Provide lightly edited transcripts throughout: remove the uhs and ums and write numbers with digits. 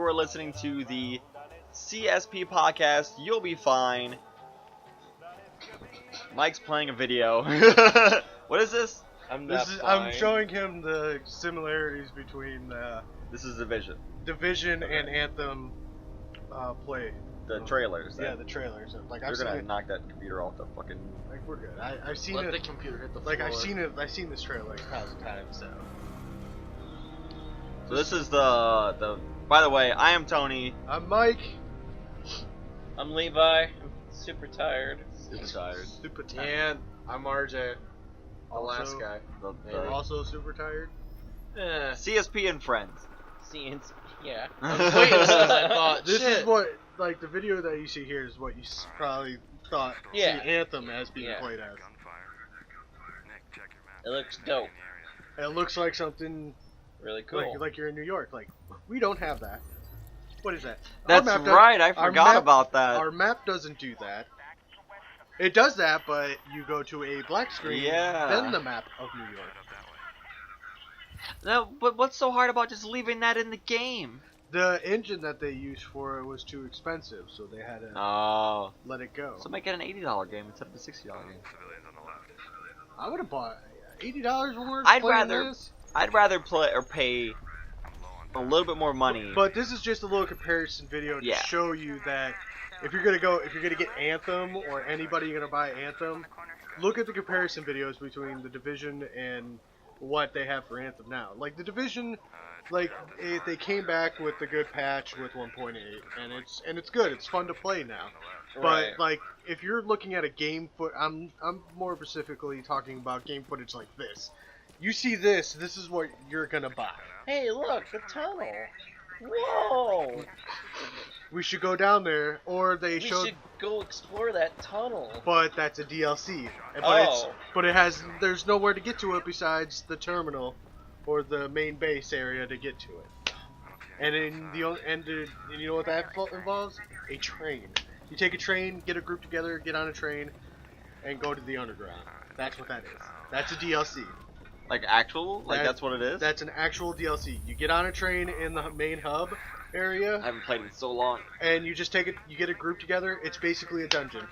are listening to the CSP podcast. You'll be fine. Mike's playing a video. What is this? I'm showing him the similarities between This is Division. Division and Anthem play. The trailers. Yeah, the trailers. Like You're gonna knock that computer off the fucking. Like we're good. I've seen Let it. the computer hit the floor. Like I've seen this trailer like 1,000 times. So this is the. By the way, I am Tony. I'm Mike. I'm Levi. I'm super tired. Super tired. Super tired. And I'm RJ. The last Also- guy. You're also super tired. CSP and friends. Scenes. Yeah. I was waiting since I thought, This shit. is what, like, the video that you see here is what you probably thought Yeah. see Anthem as being Yeah. played as. It looks dope. It looks like something Really cool. like you're in New York. Like, we don't have that. What is that? That's Our map right. I our forgot map- about that. Our map doesn't do that. It does that, but you go to a black screen, Yeah. then the map of New York. No, but what's so hard about just leaving that in the game? The engine that they used for it was too expensive, so they had to Oh. let it go. So make it an $80 game instead of a $60 game. I would have bought $80 worth. I'd playing rather- this. I'd rather play or pay a little bit more money. But this is just a little comparison video to Yeah. show you that if you're gonna get Anthem or anybody gonna buy Anthem, look at the comparison videos between the Division and what they have for Anthem now. Like the Division, like they came back with the good patch with 1.8, and it's good. It's fun to play now. Right. But like if you're looking at a game I'm more specifically talking about game footage like this. You see this is what you're gonna buy. Hey, look, the tunnel. Whoa. We should go down there, or they We showed. should go explore that tunnel. But that's a DLC. Oh. But it has. There's nowhere to get to it besides the terminal, or the main base area to get to it. And you know what that involves? A train. You take a train, get a group together, get on a train, and go to the underground. That's what that is. That's a DLC. Like actual? Like that's what it is? That's an actual DLC. You get on a train in the main hub area. I haven't played it in so long. And you just take it. You get a group together. It's basically a dungeon.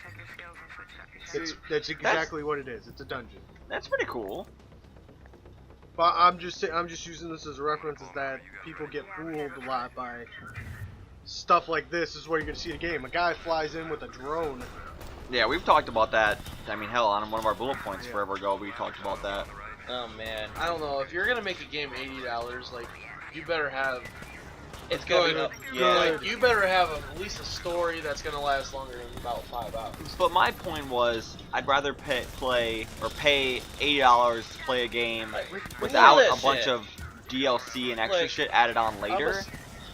That's exactly what it is. It's a dungeon. That's pretty cool. But I'm just using this as a reference, is that people get fooled a lot by stuff like this. This is where you're gonna see the game. A guy flies in with a drone. Yeah, we've talked about that. I mean, hell, on one of our bullet points Yeah. forever ago, we talked about that. Oh man, I don't know. If you're gonna make a game $80, like, you better have. it's gonna be Good. up. Yeah. Like, you better have at least a story that's gonna last longer than about 5 hours. But my point was, I'd rather pay $80 to play a game without that a bunch shit. of DLC and extra Like, shit added on later.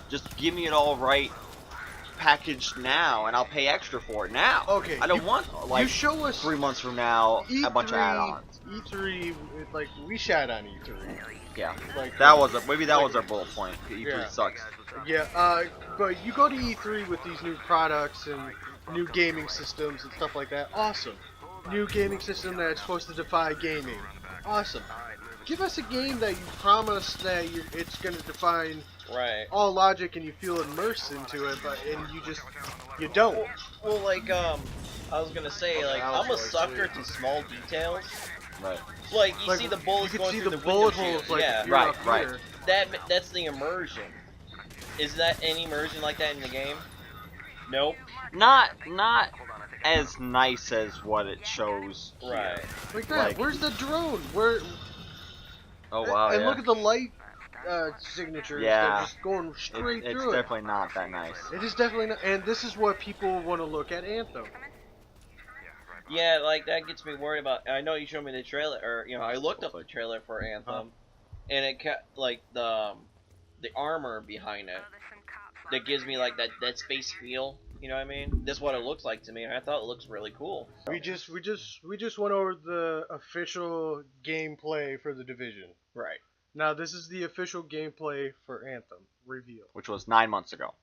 Just give me it all right packaged now, and I'll pay extra for it now. Okay, I don't you- want like you show us 3 months from now a bunch of add-ons. E3, like we shat on E3. Yeah, Like that was maybe that was our bullet point. E3 Yeah. sucks. Yeah, but you go to E3 with these new products and new gaming systems and stuff like that. Awesome. New gaming system that's supposed to defy gaming. Awesome. Give us a game that you promise that it's going to define Right. all logic and you feel immersed into it, and you don't. Well, like I was gonna say, like I'm a sucker to small details. Right. Like you Like, see the bullets you can going see through the the bullet window holes shield. like Yeah. if you're Right, up right. here. That's the immersion. Is that any immersion like that in the game? Nope. Not as nice as what it shows. here. Right. Like that. Like- Where's the drone? Where? Oh wow. And yeah. look at the light signatures. Yeah. They're just going straight It's through it. definitely not that nice. It is definitely not, and this is what people want to look at Anthem. Yeah, like that gets me worried about. I know you showed me the trailer, or I looked up the trailer for Anthem, and it kept like the armor behind it. That gives me like that space feel. You know what I mean? That's what it looks like to me. And I thought it looks really cool. We just went over the official gameplay for the Division. Right. Now this is the official gameplay for Anthem reveal. Which was 9 months ago.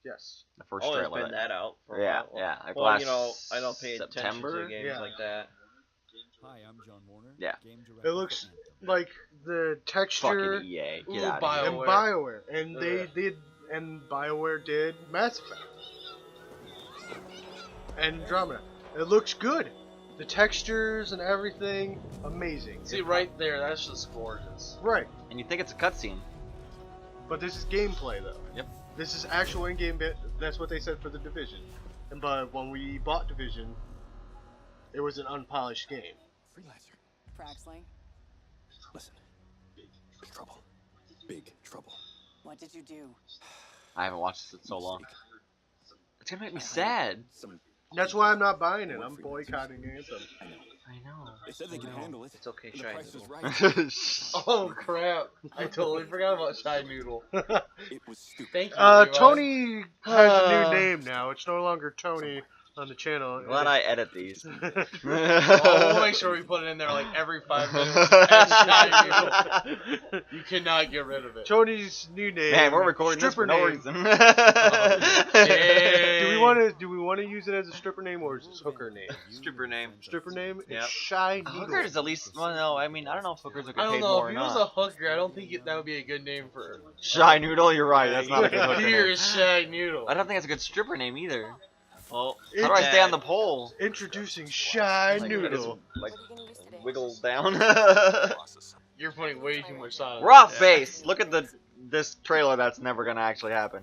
Yes. The first Oh, it's trailer. been that out for a Yeah, while. yeah. Like Well, last I don't pay September? attention to games Yeah. like that. Hi, I'm John Warner. Yeah. Game director It looks for Anthem. like the texture Fucking EA. Get Ooh, out of Bio- here. and BioWare, and they Ugh. did, and BioWare did Mass Effect and Andromeda. It looks good. The textures and everything, amazing. See, right there, that's just gorgeous. Right, And you think it's a cutscene. but this is gameplay though. Yep. This is actual in-game bit. That's what they said for the Division. But when we bought Division, it was an unpolished game. Freelancer. Praxley, Listen. Big trouble. Big trouble. what did you do? I haven't watched this in so long. It's gonna make me sad. Some. That's why I'm not buying it. I'm boycotting Anthem. I know. I know. They said they could handle it. It's okay, and the Shy price was Noodle. right. Oh crap! I totally forgot about Shy Noodle. It was stupid. Thank you. Levi. Tony has a new name now. It's no longer Tony on the channel. Glad I edit these. Oh, we'll make sure we put it in there like every 5 minutes. And Shy Noodle. You cannot get rid of it. Tony's new name. Man, we're recording this stripper for no name. reason. Do we want to use it as a stripper name or is it hooker name? Stripper name. Stripper name? It's Yep. Shy A Noodle. hooker is at least, well, no, I mean, I don't know if hookers are I getting don't paid know, more if or he was not. a hooker, I don't think that would be a good name for Shy Noodle, you're right, that's not a good hooker name. Here's Shy Noodle. I don't think it's a good stripper name either. Well, How do I stay on the pole? Introducing Shy Like, Noodle. Like, What are you gonna use today? wiggle down. You're putting way too much thought. We're off base. Look at this trailer that's never gonna actually happen.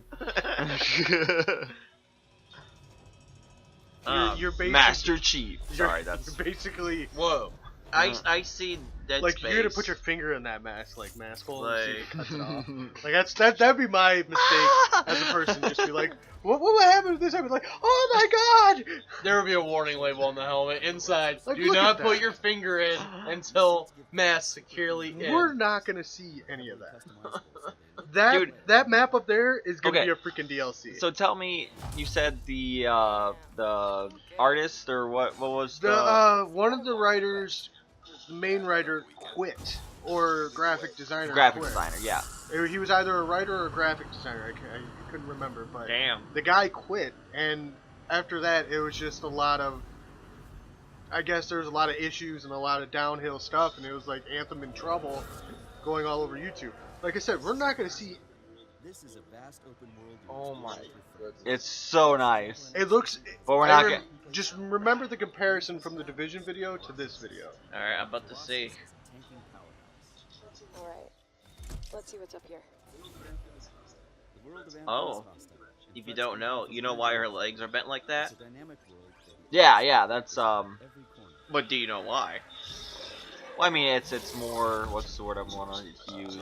You're basically, Master Chief. Sorry, that's you're basically Whoa. I see Dead like Space. you're gonna put your finger in that mask, like mask hole, and see if it cuts it off. like. Like that'd be my mistake as a person. Just be like, what would happen if this happened? Like, oh my god! There will be a warning label on the helmet. Inside, Like, do look not at put that. your finger in until mask securely in. We're not gonna see any of that. That Dude. that map up there is gonna Okay. be a freaking DLC. So tell me, you said the artist or what was the one of the writers, the main writer, quit, or graphic designer. graphic quit. designer? Yeah. He was either a writer or a graphic designer. I couldn't remember, but Damn. the guy quit, and after that, it was just a lot of. I guess there was a lot of issues and a lot of downhill stuff, and it was like Anthem in trouble, going all over YouTube. Like I said, we're not going to see. This is a vast open world. Oh my goodness. It's so nice. It looks. But we're not I getting. Just remember the comparison from the Division video to this video. Alright, I'm about to see. All right, let's see what's up here. Oh. If you don't know, you know why her legs are bent like that? Yeah, that's But do you know why? Well, I mean, it's more. What's the word I want to use?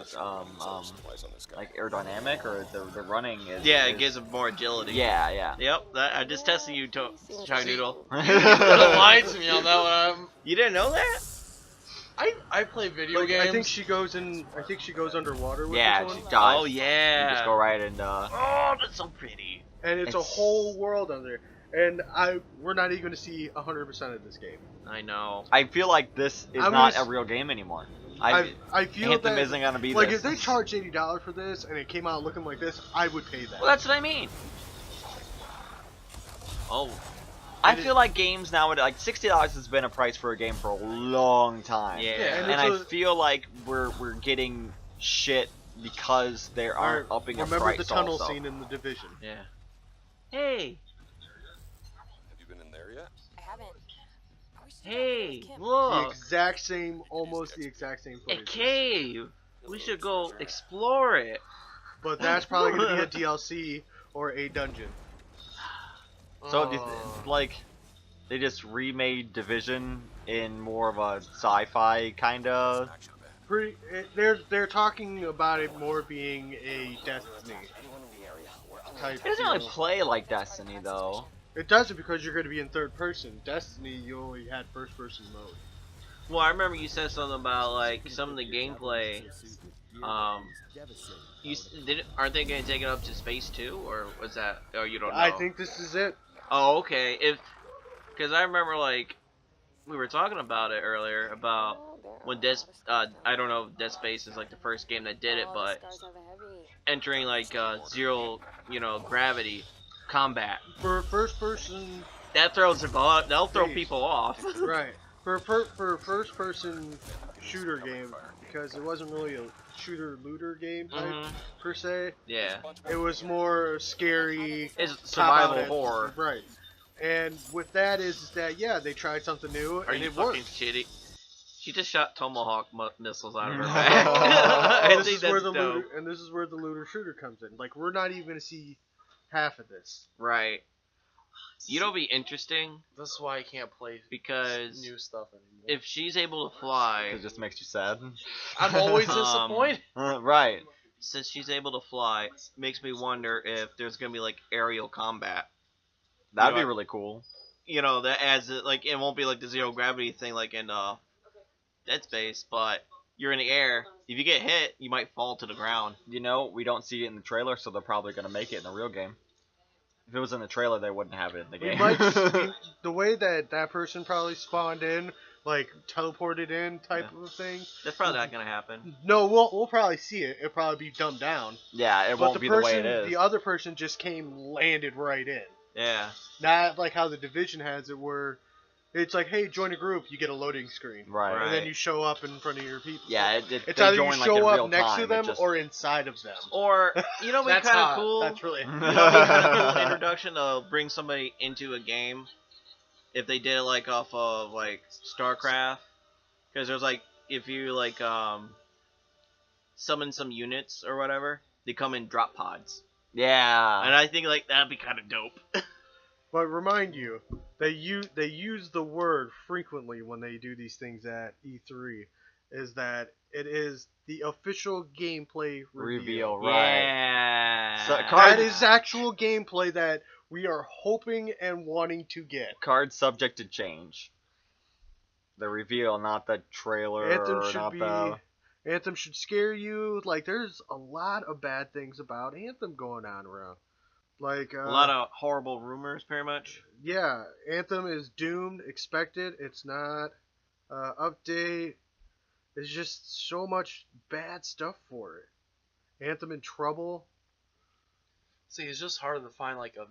Like aerodynamic or the running is. Yeah, is, it gives them more agility. Yeah. Yep, I'm just testing you, Shy Noodle. Don't lie to me on that one. You didn't know that? I play video Like, games. I think she goes in. I think she goes underwater with Yeah, this she one. dives. Oh, yeah. You just go right and Oh, that's so pretty. And it's a It's- whole world under there. And we're not even going to see 100% of this game. I know. I feel like this is I'm not gonna a real game anymore. I feel Anthem that isn't gonna be like this. if they charged $80 for this and it came out looking like this, I would pay that. Well, that's what I mean. Oh, I feel like games nowadays, like $60 has been a price for a game for a long time. yeah. and And it's I feel like we're getting shit because they aren't upping a Remember price the tunnel also. scene in the Division. Yeah. Hey, Have you been in there yet? I haven't. I wish you hey, Kim. The look, exact same, almost the exact same a footage. cave. We should go explore it. But that's probably going to be a DLC or a dungeon. So do you like they just remade Division in more of a sci-fi kind of. They're talking about it more being a Destiny type. It doesn't really deal. play like Destiny though. It doesn't because you're going to be in third person. Destiny, you only had first person mode. Well, I remember you said something about like some of the gameplay. Aren't they gonna take it up to space too, or was that? Oh, you don't know. I think this is it. Oh, okay. Because I remember like we were talking about it earlier about when I don't know if Dead Space is like the first game that did it, but entering like zero, gravity combat. For first person, That throws that'll throw Space. people off. right? For first person shooter game, because it wasn't really a shooter-looter game type Mhm. per se. Yeah. It was more scary. It's top out survival at- horror. Right. And with that is that yeah, they tried something new Are and you it fucking worked. kidding? She just shot tomahawk missiles out of her back. I And this think is where that's the dope. looter, and this is where the looter shooter comes in. Like we're not even gonna see half of this. Right. You know, it'd be interesting This is why I can't play because new stuff anymore. if she's able to fly, It just makes you sad. I'm always Um, disappointed. Right. since she's able to fly, makes me wonder if there's gonna be like aerial combat. That'd be Yeah. really cool. You know, that adds it, like, it won't be like the zero gravity thing like in Dead Space, but you're in the air. If you get hit, you might fall to the ground. You know, we don't see it in the trailer, so they're probably gonna make it in the real game. If it was in the trailer, they wouldn't have it in the We game. might the way that person probably spawned in, like teleported in type of thing. That's probably not gonna happen. No, we'll probably see it. It'll probably be dumbed down. Yeah, it But won't the be person, the way it is. the other person just landed right in. Yeah. Not like how the Division has it, where it's like, hey, join a group, you get a loading screen, Right. and then Right. you show up in front of your people. Yeah, it's they either you join, like, in show real up next time, to it them just- or inside of them. Or, you know, what'd be That's kind of hot. cool. That's really. You know, it'd be kind of cool introduction to bring somebody into a game if they did it like off of like StarCraft, because there's like if you like summon some units or whatever, they come in drop pods, Yeah. and I think like that'd be kind of dope. But remind you, they use the word frequently when they do these things at E3, is that it is the official gameplay reveal. Right. Yeah. So, That is actual gameplay that we are hoping and wanting to get. Card subject to change. The reveal, not the trailer, Anthem or should not be. the... Anthem should scare you. Like, there's a lot of bad things about Anthem going on around. Like a lot of horrible rumors, pretty much. yeah, Anthem is doomed. Expect it. It's not. Update. There's just so much bad stuff for it. Anthem in trouble. See, it's just hard to find like a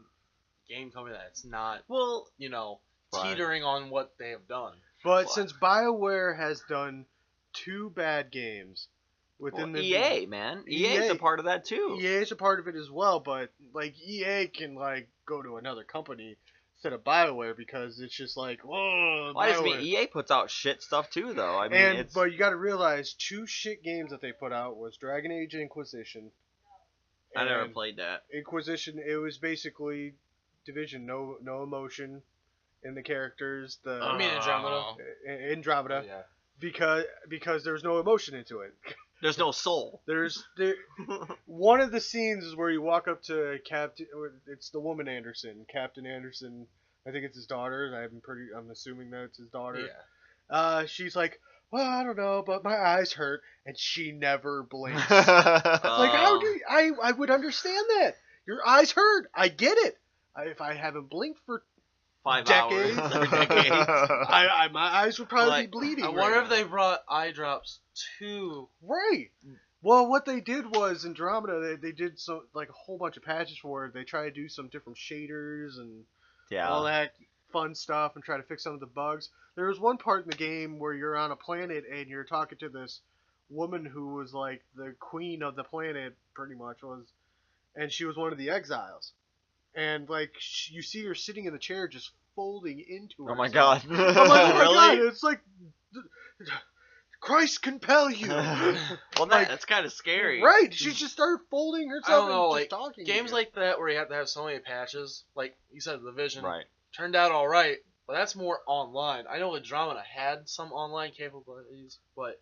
game company that's not, Well, you know, Right. teetering on what they have done. But since BioWare has done 2 bad games within the EA, man. EA's a part of that too. EA is a part of it as well, but like EA can like go to another company instead of BioWare because it's just like, whoa, Well, I just BioWare. mean, EA puts out shit stuff too, though. I mean, And it's... but you got to realize 2 shit games that they put out was Dragon Age Inquisition. I never and played that. Inquisition. It was basically Division, no emotion in the characters. The I mean Andromeda. Andromeda, Yeah. because there's no emotion into it. There's no soul. There one of the scenes is where you walk up to Captain. It's the woman Anderson, Captain Anderson. I think it's his daughter. I'm assuming that it's his daughter. Yeah. She's like, well, I don't know, but my eyes hurt, and she never blinks. Oh. Like, how do I would understand that? Your eyes hurt. I get it. If I haven't blinked for 5 decades. hours every decade. my eyes would probably Like, be bleeding. I right wonder now. if they brought eye drops to. Right. Well, what they did was Andromeda. They did so like a whole bunch of patches for it. They try to do some different shaders and all Yeah. that fun stuff and try to fix some of the bugs. There was one part in the game where you're on a planet and you're talking to this woman who was like the queen of the planet, pretty much was, and she was one of the exiles. And like you see her sitting in the chair, just folding into her. Oh my god. I'm like, oh my Really? god! It's like Christ compel you. Well, Like, That's kind of scary. right? She just started folding herself I don't know, and like just talking. games to like that where you have to have so many patches, like you said, The Division Right. turned out all right, but that's more online. I know Andromeda had some online capabilities, but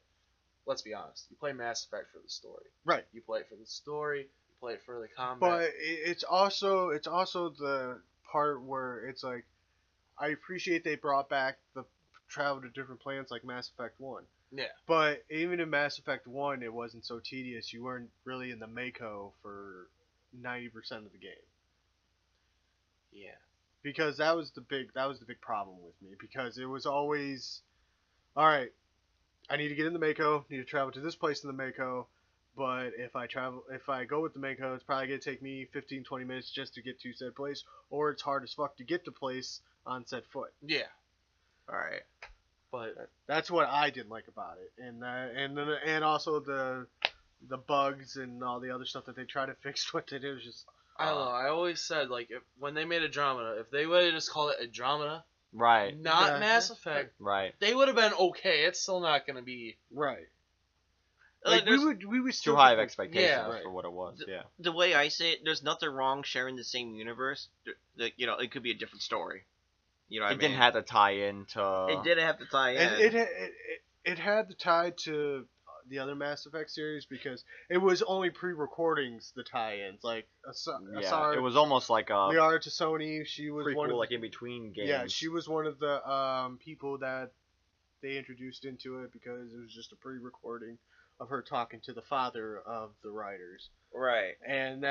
let's be honest, you play Mass Effect for the story. Right. You play it for the story. You play it for the combat. But it's also the part where it's like, I appreciate they brought back the travel to different planets like Mass Effect 1. Yeah. But even in Mass Effect 1, it wasn't so tedious. You weren't really in the Mako for 90% of the game. Yeah. Because that was the big problem with me, because it was always, all right, I need to get in the Mako, need to travel to this place in the Mako, but if I go with the Mako, it's probably going to take me 15-20 minutes just to get to said place, or it's hard as fuck to get to place on said foot. Yeah. All right. But But That's what I didn't like about it, and also the bugs and all the other stuff that they try to fix. What they do is just I don't know. I always said like when they made Andromeda, if they would have just called it Andromeda, Right. not Yeah. Mass Effect, Right. they would have been okay. It's still not gonna be. right. Like, Like we would still Too high of get- expectations Yeah, right. for what it was. Yeah. the way I see it, there's nothing wrong sharing the same universe. You know, it could be a different story. You know what I It mean? didn't have to tie into. It didn't have to tie in. And it had the tie to the other Mass Effect series because it was only pre-recordings, the tie-ins, like Yeah. Asara, It was almost like a Liara to Sony. She was one prequel, of like in between games. yeah, she was one of the people that they introduced into it because it was just a pre-recording of her talking to the father of the writers, Right. and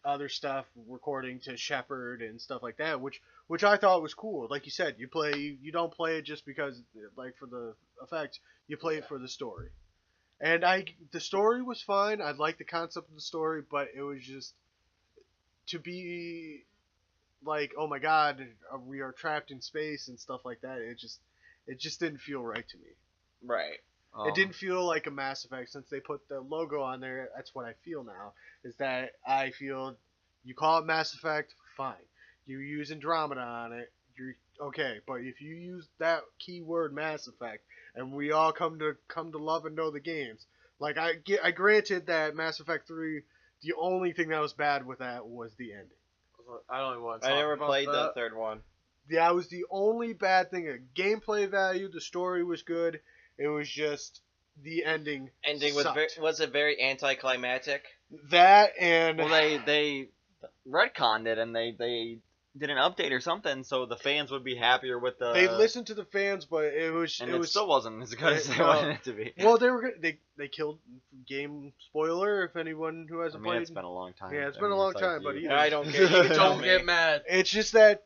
other stuff recording to Shepard and stuff like that, which I thought was cool. Like you said, you don't play it just because like for the effect, you play it for the story. And the story was fine. I liked the concept of the story, but it was just to be like, oh my god, we are trapped in space and stuff like that. It just didn't feel right to me. Right. Um, It didn't feel like a Mass Effect since they put the logo on there. That's what I feel now. Is that I feel you call it Mass Effect, fine. You use Andromeda on it, you're okay. But if you use that keyword Mass Effect, and we all come to love and know the games, like I granted that Mass Effect 3, the only thing that was bad with that was the ending. I don't even want to I talk never about played the that. third one. That was the only bad thing. Gameplay value, the story was good. It was just the ending. Ending was sucked. was it very anticlimactic? That and Well, they retconned it and they did an update or something, so the fans would be happier with the. they listened to the fans, but it was and it was still wasn't as good as they no. wanted it to be. well they were they killed game spoiler if anyone who I hasn't mean, played. it's been a long time. Yeah, it's I been a mean, long like time, but you- either- I don't care. You can tell Don't me. get mad. It's just that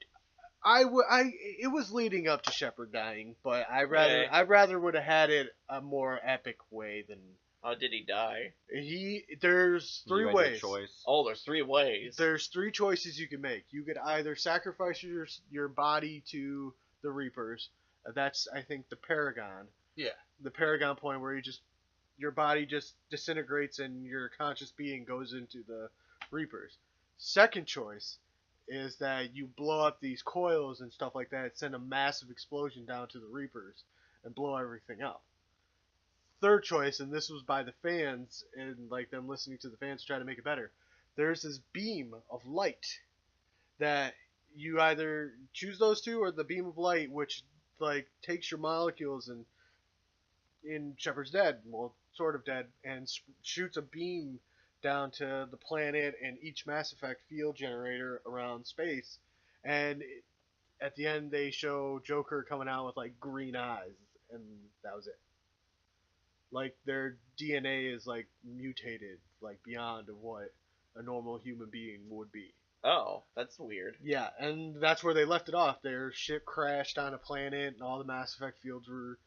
it was leading up to Shepard dying, but Okay. I rather would have had it a more epic way than How did he die? there's you three had your ways. choice. Oh, there's 3 ways. There's 3 choices you can make. You could either sacrifice your body to the Reapers. That's I think the Paragon. Yeah. The Paragon point where your body just disintegrates and your conscious being goes into the Reapers. Second choice is that you blow up these coils and stuff like that, send a massive explosion down to the Reapers and blow everything up. Third choice, and this was by the fans and like them listening to the fans try to make it better. There's this beam of light that you either choose those two or the beam of light, which like takes your molecules and in Shepard's dead, well, sort of dead, and shoots a beam down to the planet and each Mass Effect field generator around space. And at the end, they show Joker coming out with like green eyes, and that was it. Like their DNA is like mutated, like beyond of what a normal human being would be. Oh, that's weird. Yeah, and that's where they left it off. Their ship crashed on a planet, and all the Mass Effect fields were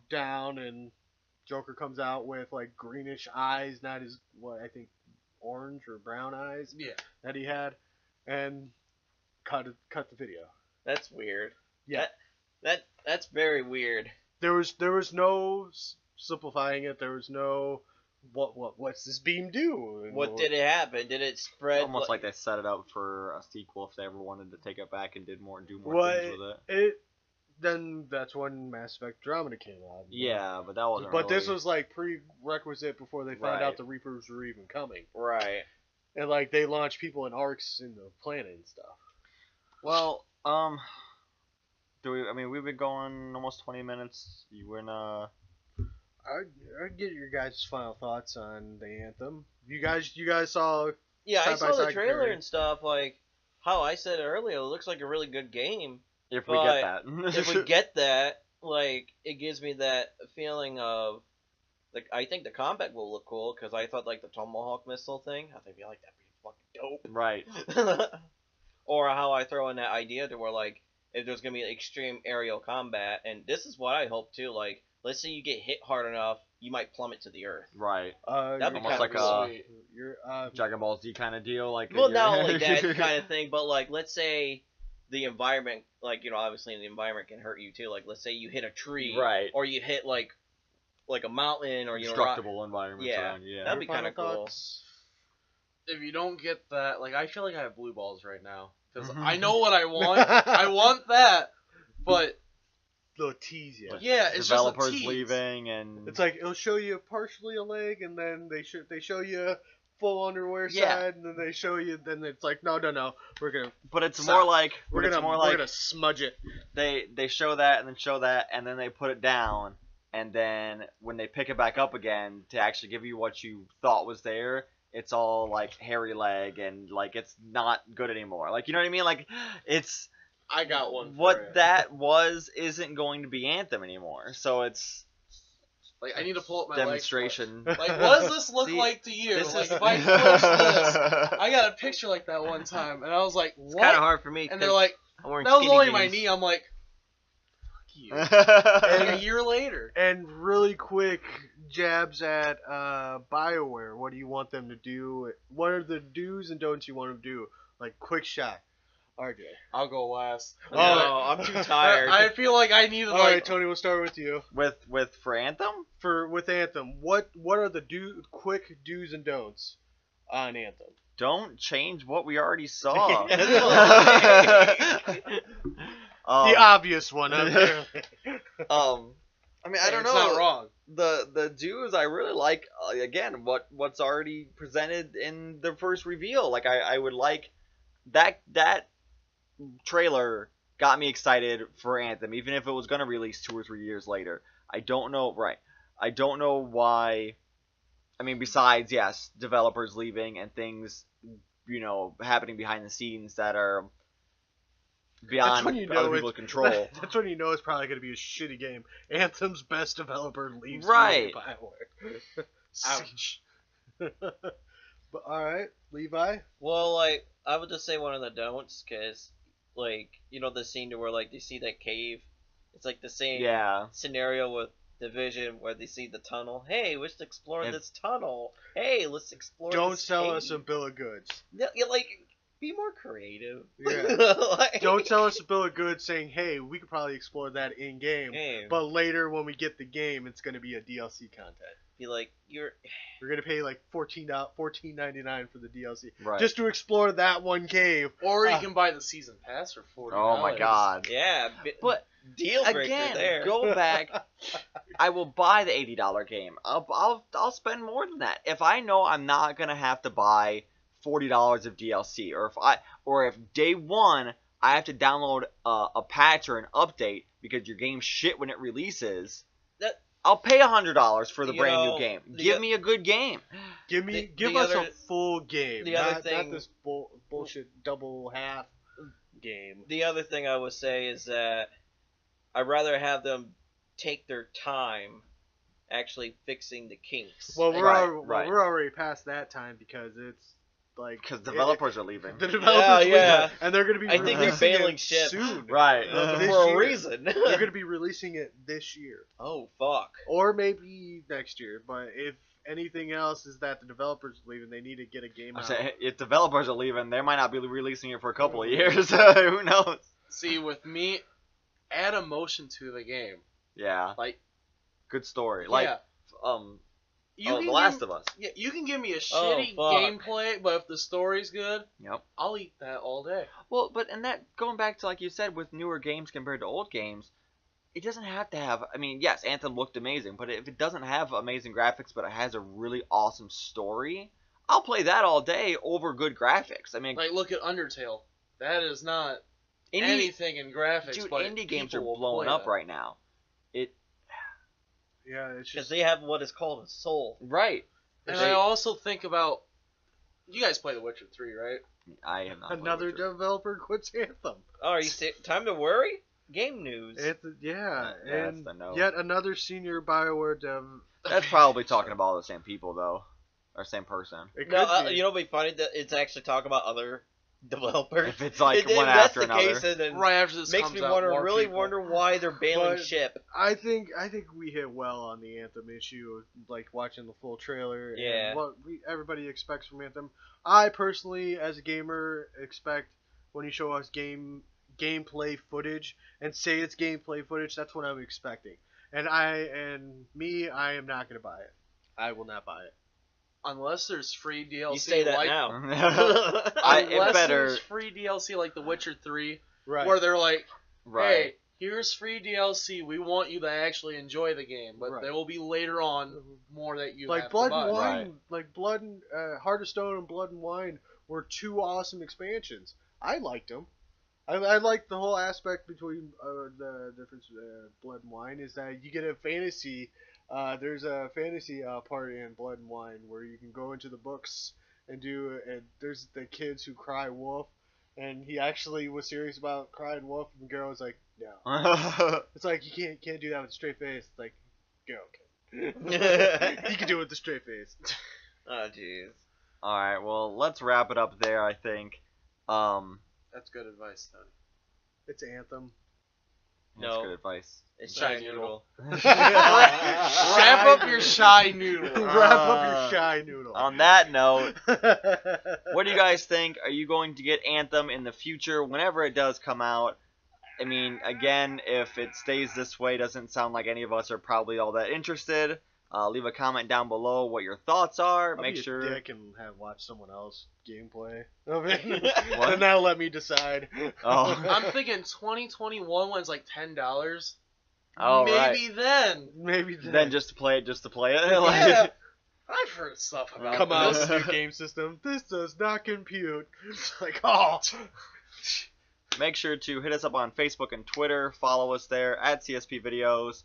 down, and Joker comes out with like greenish eyes, not his what I think orange or brown eyes Yeah. that he had, and cut the video. That's weird. Yeah, That's very weird. there was no simplifying it. There was no what's this beam do? And What did it happen? Did it spread? Almost like they set it up for a sequel if they ever wanted to take it back and do more What things with it. Then that's when Mass Effect Andromeda came out. Yeah, but that wasn't. But this really- was like prerequisite before they found Right. out the Reapers were even coming. Right. And like they launched people in arcs in the planet and stuff. Well, do we? I mean, we've been going almost 20 minutes. You were in I'd get your guys' final thoughts on the Anthem. You guys saw Yeah, I Side by saw the side trailer comparison. and stuff. Like how I said earlier, it looks like a really good game. if we get that. If we get that, like, it gives me that feeling of, like, I think the combat will look cool because I thought like the Tomahawk missile thing. I think like that'd be right. fucking dope. Or how I throw in that idea to where like if there's gonna be extreme aerial combat, and this is what I hope too. Like, let's say you get hit hard enough, you might plummet to the earth. Right. That'd be Almost kind like of a- sweet. You're Dragon Ball Z kind of deal, like. Well, not only that kind of thing, but like let's say the environment, like, you know, obviously the environment can hurt you too. Like, let's say you hit a tree, Right. or you hit like a mountain, or you know, Destructible environments yeah, around you. Yeah. that'd be Final kind of cool. thoughts? If you don't get that, like, I feel like I have blue balls right now because Mhm. I know what I want. I want that, but They'll tease you. yeah, it's Developers just a tease. leaving, and It's like it'll show you partially a leg, and then they show you full underwear Yeah. side, and then they show you. Then it's like no, we're gonna but it's Stop. more like we're but it's gonna more we're like gonna smudge it. they show that and then show that and then they put it down, and then when they pick it back up again to actually give you what you thought was there, it's all like hairy leg and like it's not good anymore. Like, you know what I mean? Like, it's I got one. For what it. that was isn't going to be Anthem anymore. So it's Like, I need to pull up my demonstration. Legs. Like, what does this look See, like to you? This Like, is if I push this, I got a picture like that one time, and I was like, It's what? kind of hard for me. And they're like, I'm wearing that was skinny only jeans. my knee. I'm like, fuck you. Like a year later. And really quick jabs at BioWare. What do you want them to do? What are the do's and don'ts you want them to do? Like quick shot. RJ. I'll go last. No, I'm too tired. I feel like I need to All right, Tony. We'll start with you. with for Anthem? With Anthem, what are the quick do's and don'ts on Anthem? Don't change what we already saw. The obvious one. Apparently. I mean, I don't It's know. not wrong. The dues I really like. Again, what's already presented in the first reveal. Like, I would like that trailer got me excited for Anthem, even if it was gonna release 2 or 3 years later. I don't know. Right. I don't know why. I mean, besides, yes, developers leaving and things, you know, happening behind the scenes that are beyond when you know other people's control. That's when you know it's probably going to be a shitty game. Anthem's best developer leaves. Right. BioWare. Ouch. But all right, Levi. Well, like, I would just say one of the don'ts, because, like, you know, the scene to where, like, they see that cave. It's like the same Yeah. scenario with Division where they see the tunnel. Hey, let's explore And- this tunnel. Hey, let's explore Don't this sell cave. us a bill of goods. Yeah, like, be more creative. Yeah. Like- Don't sell us a bill of goods saying, "Hey, we could probably explore that in game." Hey, But later, when we get the game, it's going to be a DLC content. be like, you're. We're going to pay like $14.99 for the DLC Right. just to explore that one cave. Or you can buy the season pass for $40. Oh my God. Yeah, But deal breaker again, there. go back. I will buy the $80 game. I'll spend more than that if I know I'm not gonna have to buy $40 of DLC, or if day one I have to download a patch or an update because your game's shit when it releases. That- I'll pay $100 for the You brand know, new game. the- Give me a good game. Give The us other- a full game, the other not thing- this bullshit double half game. The other thing I would say is that I'd rather have them take their time actually fixing the kinks. Well, Right. we're already past that time because it's like Because developers are leaving. the developers Yeah. leave, and they're going to be I think they're releasing bailing it ship. soon. Right. This for a year. reason. They're going to be releasing it this year, Oh fuck. or maybe next year. But if anything else is that the developers are leaving, they need to get a game I'm out. saying, if developers are leaving, they might not be releasing it for a couple of years. Who knows? See, with me, add emotion to the game. Yeah. Like, Good story. Like, yeah. You The Last of Us. Yeah, you can give me a Oh, shitty fuck. gameplay, but if the story's good, Yep. I'll eat that all day. Well, but and that going back to like you said with newer games compared to old games, it doesn't have to have. I mean, yes, Anthem looked amazing, but if it doesn't have amazing graphics, but it has a really awesome story, I'll play that all day over good graphics. I mean, Like, look at Undertale. That is not indie, anything in graphics, dude, but indie games are people will blowing play up that. right now. Yeah, it's Because just they have what is called a soul. Right. And They- I also think about, you guys play The Witcher 3, right? I am not. another Witcher. developer quits Anthem. Oh, are you time to worry? Game news. Yeah, That's and the no. yet another senior BioWare dev. That's probably talking about all the same people though, or same person. It No, could be. you know what'd be funny? That it's actually talking about other developers. If it's like If one that's after the another. case, then Right after this makes comes me out, wonder, more really people. wonder why they're bailing But- ship. I think we hit well on the Anthem issue, like watching the full trailer Yeah. and what everybody expects from Anthem. I personally, as a gamer, expect when you show us gameplay footage and say it's gameplay footage, that's what I'm expecting. And I am not gonna buy it. I will not buy it. Unless there's free DLC. You say that like, now. It Unless better. there's free DLC like The Witcher 3, Right. where they're like, Right. hey, here's free DLC. We want you to actually enjoy the game, but Right. there will be later on more that you like have Blood to buy. and Wine, Right. like Blood and Heart of Stone and Blood and Wine were two awesome expansions. I liked them. I like the whole aspect between the difference Blood and Wine is that you get a fantasy. There's a fantasy part in Blood and Wine where you can go into the books and there's the kids who cry wolf, and he actually was serious about crying wolf, and the girl was like, no. It's like you can't do that with a straight face. It's like, go. You can do it with a straight face. Oh, jeez. All right, well, let's wrap it up there. I think. That's good advice, Tony. It's Anthem. That's No. good advice. It's Shy Shy Noodle. Wrap up your shy noodle. Wrap up your shy noodle. On that note, what do you guys think? Are you going to get Anthem in the future, whenever it does come out? I mean, again, if it stays this way, doesn't sound like any of us are probably all that interested. Leave a comment down below what your thoughts are. I'll Make be sure. a dick and watch someone else gameplay of it, What? and that'll let me decide. Oh. I'm thinking 2021 when it's like $10. Oh, Maybe right. then. Maybe Then just to play it. Yeah. I've heard stuff about come out this. with a new game system. This does not compute. It's like, oh. Make sure to hit us up on Facebook and Twitter. Follow us there at CSP Videos.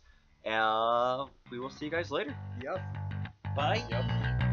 We will see you guys later. Yep. Bye. Yep.